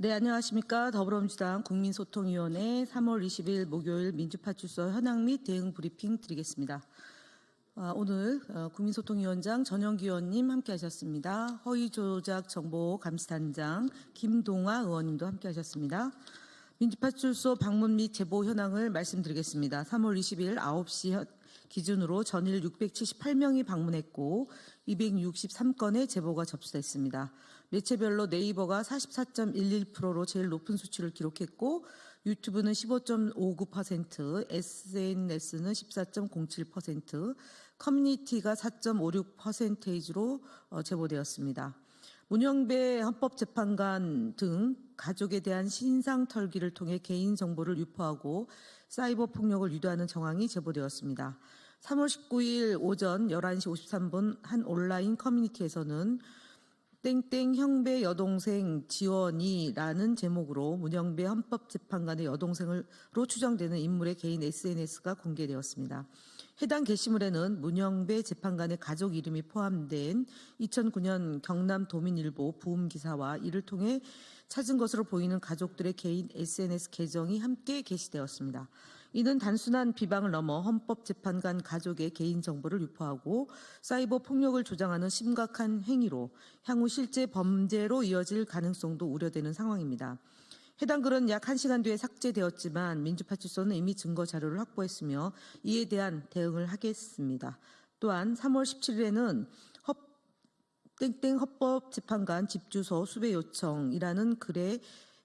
네, 안녕하십니까. 더불어민주당 국민소통위원회 3월 20일 목요일 민주파출소 현황 및 대응 브리핑 드리겠습니다. 오늘 국민소통위원장 전영기 의원님 함께하셨습니다. 허위조작정보감시단장 김동아 의원님도 함께하셨습니다. 민주파출소 방문 및 제보 현황을 말씀드리겠습니다. 3월 20일 9시 기준으로 전일 678명이 방문했고 263건의 제보가 접수됐습니다. 매체별로 네이버가 44.11%로 제일 높은 수치를 기록했고 유튜브는 15.59%, SNS는 14.07%, 커뮤니티가 4.56%로 제보되었습니다. 문영배 헌법재판관 등 가족에 대한 신상 털기를 통해 개인정보를 유포하고 사이버 폭력을 유도하는 정황이 제보되었습니다. 3월 19일 오전 11시 53분 한 온라인 커뮤니티에서는 땡땡 형배 여동생 지원이라는 제목으로 문영배 헌법재판관의 여동생으로 추정되는 인물의 개인 SNS가 공개되었습니다. 해당 게시물에는 문영배 재판관의 가족 이름이 포함된 2009년 경남도민일보 부음기사와 이를 통해 찾은 것으로 보이는 가족들의 개인 SNS 계정이 함께 게시되었습니다. 이는 단순한 비방을 넘어 헌법재판관 가족의 개인정보를 유포하고 사이버 폭력을 조장하는 심각한 행위로 향후 실제 범죄로 이어질 가능성도 우려되는 상황입니다. 해당 글은 약 1시간 뒤에 삭제되었지만 민주파출소는 이미 증거 자료를 확보했으며 이에 대한 대응을 하겠습니다. 또한 3월 17일에는 땡땡 헌법재판관 집주소 수배 요청이라는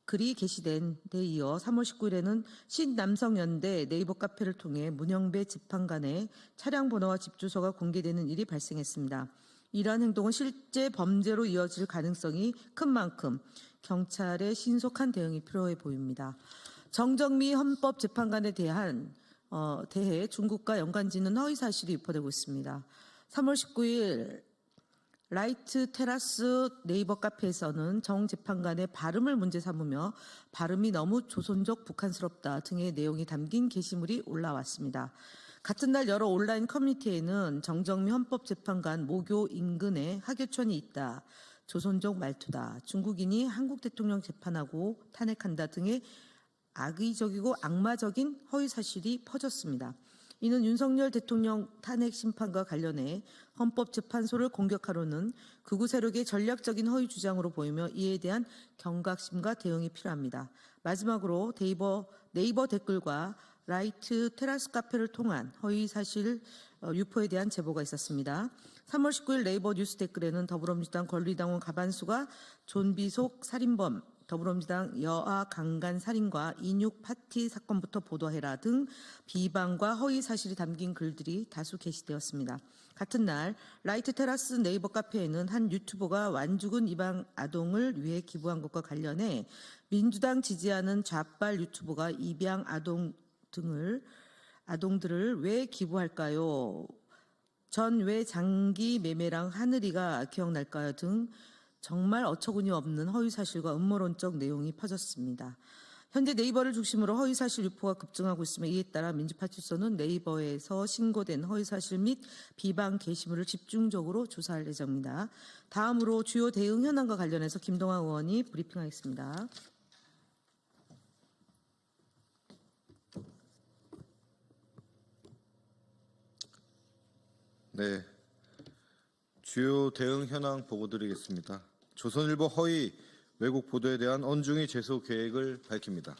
글이 게시된 데 이어 3월 19일에는 신남성연대 네이버 카페를 통해 문영배 재판관의 차량 번호와 집주소가 공개되는 일이 발생했습니다. 이러한 행동은 실제 범죄로 이어질 가능성이 큰 만큼 경찰의 신속한 대응이 필요해 보입니다. 정정미 헌법재판관에 대해 중국과 연관짓는 허위 사실이 유포되고 있습니다. 3월 19일 라이트 테라스 네이버 카페에서는 정 재판관의 발음을 문제 삼으며 발음이 너무 조선족 북한스럽다 등의 내용이 담긴 게시물이 올라왔습니다. 같은 날 여러 온라인 커뮤니티에는 정정미 헌법재판관 모교 인근에 하교촌이 있다, 조선족 말투다, 중국인이 한국 대통령 재판하고 탄핵한다 등의 악의적이고 악마적인 허위 사실이 퍼졌습니다. 이는 윤석열 대통령 탄핵 심판과 관련해 헌법재판소를 공격하려는 극우 세력의 전략적인 허위 주장으로 보이며 이에 대한 경각심과 대응이 필요합니다. 마지막으로 네이버 댓글과 라이트 테라스 카페를 통한 허위 사실 유포에 대한 제보가 있었습니다. 3월 19일 네이버 뉴스 댓글에는 더불어민주당 권리당원 가반수가 존비속 살인범, 더불어민주당 여아 강간 살인과 인육 파티 사건부터 보도해라 등 비방과 허위 사실이 담긴 글들이 다수 게시되었습니다. 같은 날 라이트 테라스 네이버 카페에는 한 유튜버가 완주군 입양 아동을 위해 기부한 것과 관련해 민주당 지지하는 좌빨 유튜버가 입양 아동들을 왜 기부할까요? 전 왜 장기 매매랑 하늘이가 기억날까요? 등 정말 어처구니 없는 허위사실과 음모론적 내용이 퍼졌습니다. 현재 네이버를 중심으로 허위사실 유포가 급증하고 있으며 이에 따라 민주파출소는 네이버에서 신고된 허위사실 및 비방 게시물을 집중적으로 조사할 예정입니다. 다음으로 주요 대응 현황과 관련해서 김동아 의원이 브리핑하겠습니다. 네, 주요 대응 현황 보고드리겠습니다. 조선일보 허위 왜곡 보도에 대한 언중이 제소 계획을 밝힙니다.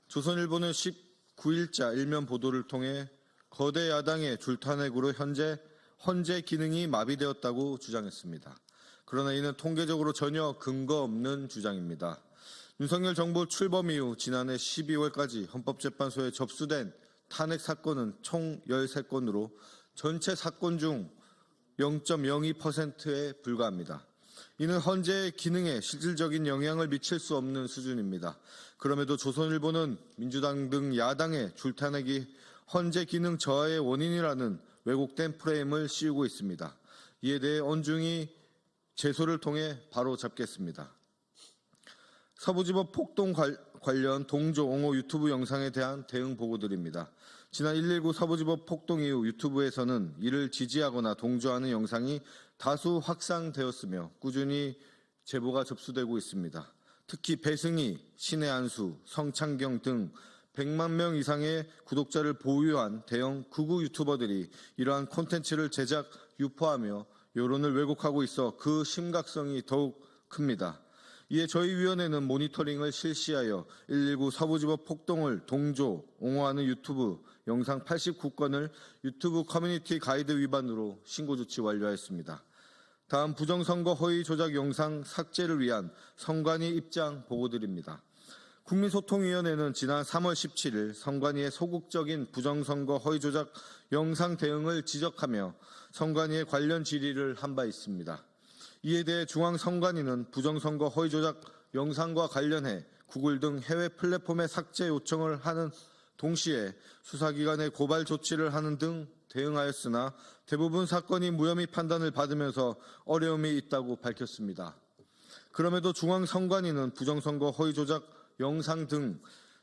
조선일보는 19일자 일면 보도를 통해 거대 야당의 줄탄핵으로 현재 헌재 기능이 마비되었다고 주장했습니다. 그러나 이는 통계적으로 전혀 근거 없는 주장입니다. 윤석열 정부 출범 이후 지난해 12월까지 헌법재판소에 접수된 탄핵 사건은 총 13건으로 전체 사건 중 0.02%에 불과합니다. 이는 헌재의 기능에 실질적인 영향을 미칠 수 없는 수준입니다. 그럼에도 조선일보는 민주당 등 야당의 줄탄핵이 헌재 기능 저하의 원인이라는 왜곡된 프레임을 씌우고 있습니다. 이에 대해 언중이 제소를 통해 바로잡겠습니다. 서부지법 폭동 관련 동조 옹호 유튜브 영상에 대한 대응 보고드립니다. 지난 119 서부지법 폭동 이후 유튜브에서는 이를 지지하거나 동조하는 영상이 다수 확산되었으며 꾸준히 제보가 접수되고 있습니다. 특히 배승희, 신의 안수, 성창경 등 100만 명 이상의 구독자를 보유한 대형 극우 유튜버들이 이러한 콘텐츠를 제작, 유포하며 여론을 왜곡하고 있어 그 심각성이 더욱 큽니다. 이에 저희 위원회는 모니터링을 실시하여 119 서부지법 폭동을 동조, 옹호하는 유튜브 영상 89건을 유튜브 커뮤니티 가이드 위반으로 신고 조치 완료하였습니다. 다음 부정선거 허위 조작 영상 삭제를 위한 선관위 입장 보고드립니다. 국민소통위원회는 지난 3월 17일 선관위의 소극적인 부정선거 허위 조작 영상 대응을 지적하며 선관위에 관련 질의를 한 바 있습니다. 이에 대해 중앙선관위는 부정선거 허위 조작 영상과 관련해 구글 등 해외 플랫폼에 삭제 요청을 하는 동시에 수사기관에 고발 조치를 하는 등 대응하였으나 대부분 사건이 무혐의 판단을 받으면서 어려움이 있다고 밝혔습니다. 그럼에도 중앙선관위는 부정선거 허위 조작 영상 등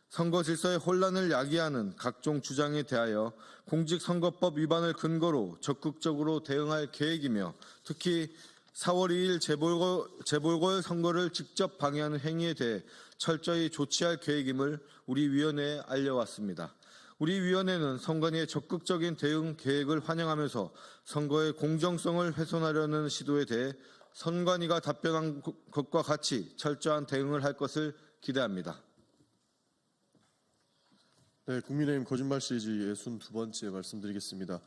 선거 질서의 혼란을 야기하는 각종 주장에 대하여 공직선거법 위반을 근거로 적극적으로 대응할 계획이며 특히 4월 2일 재보궐 선거를 직접 방해하는 행위에 대해 철저히 조치할 계획임을 우리 위원회에 알려왔습니다. 우리 위원회는 선관위의 적극적인 대응 계획을 환영하면서 선거의 공정성을 훼손하려는 시도에 대해 선관위가 답변한 것과 같이 철저한 대응을 할 것을 기대합니다. 네, 국민의힘 거짓말 시리즈 62번째 말씀드리겠습니다.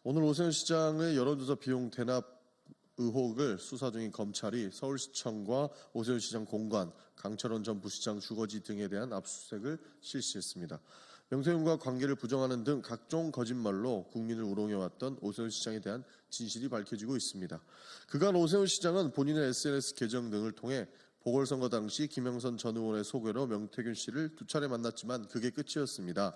오늘 오세훈 시장의 여론조사 비용 대납 의혹을 수사 중인 검찰이 서울시청과 오세훈 시장 공관, 강철원 전 부시장 주거지 등에 대한 압수수색을 실시했습니다. 명태균과 관계를 부정하는 등 각종 거짓말로 국민을 우롱해왔던 오세훈 시장에 대한 진실이 밝혀지고 있습니다. 그간 오세훈 시장은 본인의 SNS 계정 등을 통해 보궐선거 당시 김영선 전 의원의 소개로 명태균 씨를 2차례 만났지만 그게 끝이었습니다.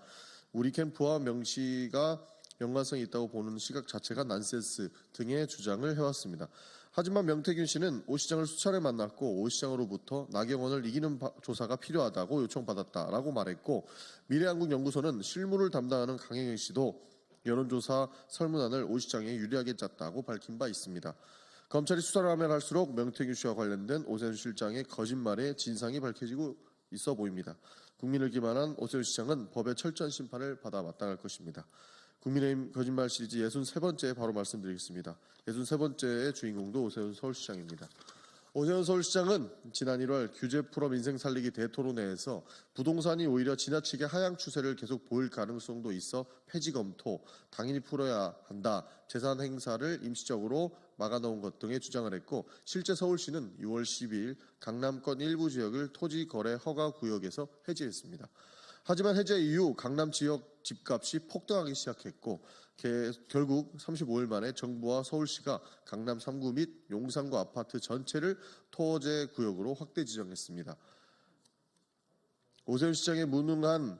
우리 캠프와 명 씨가 연관성이 있다고 보는 시각 자체가 난센스 등의 주장을 해왔습니다. 하지만 명태균 씨는 오 시장을 수차례 만났고 오 시장으로부터 나경원을 이기는 조사가 필요하다고 요청받았다라고 말했고 미래한국연구소는 실무를 담당하는 강혜경 씨도 여론조사 설문안을 오 시장에 유리하게 짰다고 밝힌 바 있습니다. 검찰이 수사를 하면 할수록 명태균 씨와 관련된 오세훈 실장의 거짓말의 진상이 밝혀지고 있어 보입니다. 국민을 기만한 오세훈 시장은 법의 철저한 심판을 받아 마땅할 것입니다. 국민의힘 거짓말 시리즈 63번째 바로 말씀드리겠습니다. 63번째의 주인공도 오세훈 서울시장입니다. 오세훈 서울시장은 지난 1월 규제 풀어 민생 살리기 대토론회에서 부동산이 오히려 지나치게 하향 추세를 계속 보일 가능성도 있어 폐지 검토, 당연히 풀어야 한다, 재산 행사를 임시적으로 막아놓은 것 등의 주장을 했고 실제 서울시는 6월 12일 강남권 일부 지역을 토지 거래 허가 구역에서 해지했습니다. 하지만 해제 이후 강남 지역 집값이 폭등하기 시작했고 결국 35일 만에 정부와 서울시가 강남 3구 및 용산구 아파트 전체를 토제 구역으로 확대 지정했습니다. 오세훈 시장의 무능한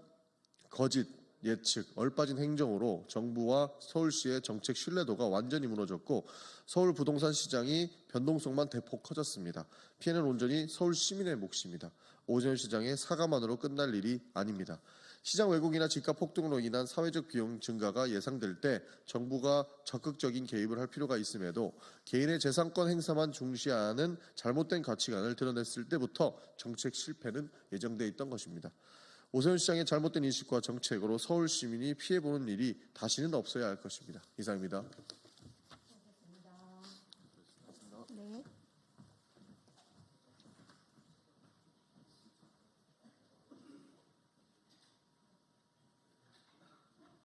거짓, 예측, 얼빠진 행정으로 정부와 서울시의 정책 신뢰도가 완전히 무너졌고 서울 부동산 시장이 변동성만 대폭 커졌습니다. 피해는 온전히 서울 시민의 몫입니다. 오세훈 시장의 사과만으로 끝날 일이 아닙니다. 시장 왜곡이나 집값 폭등으로 인한 사회적 비용 증가가 예상될 때 정부가 적극적인 개입을 할 필요가 있음에도 개인의 재산권 행사만 중시하는 잘못된 가치관을 드러냈을 때부터 정책 실패는 예정돼 있던 것입니다. 오세훈 시장의 잘못된 인식과 정책으로 서울 시민이 피해보는 일이 다시는 없어야 할 것입니다. 이상입니다.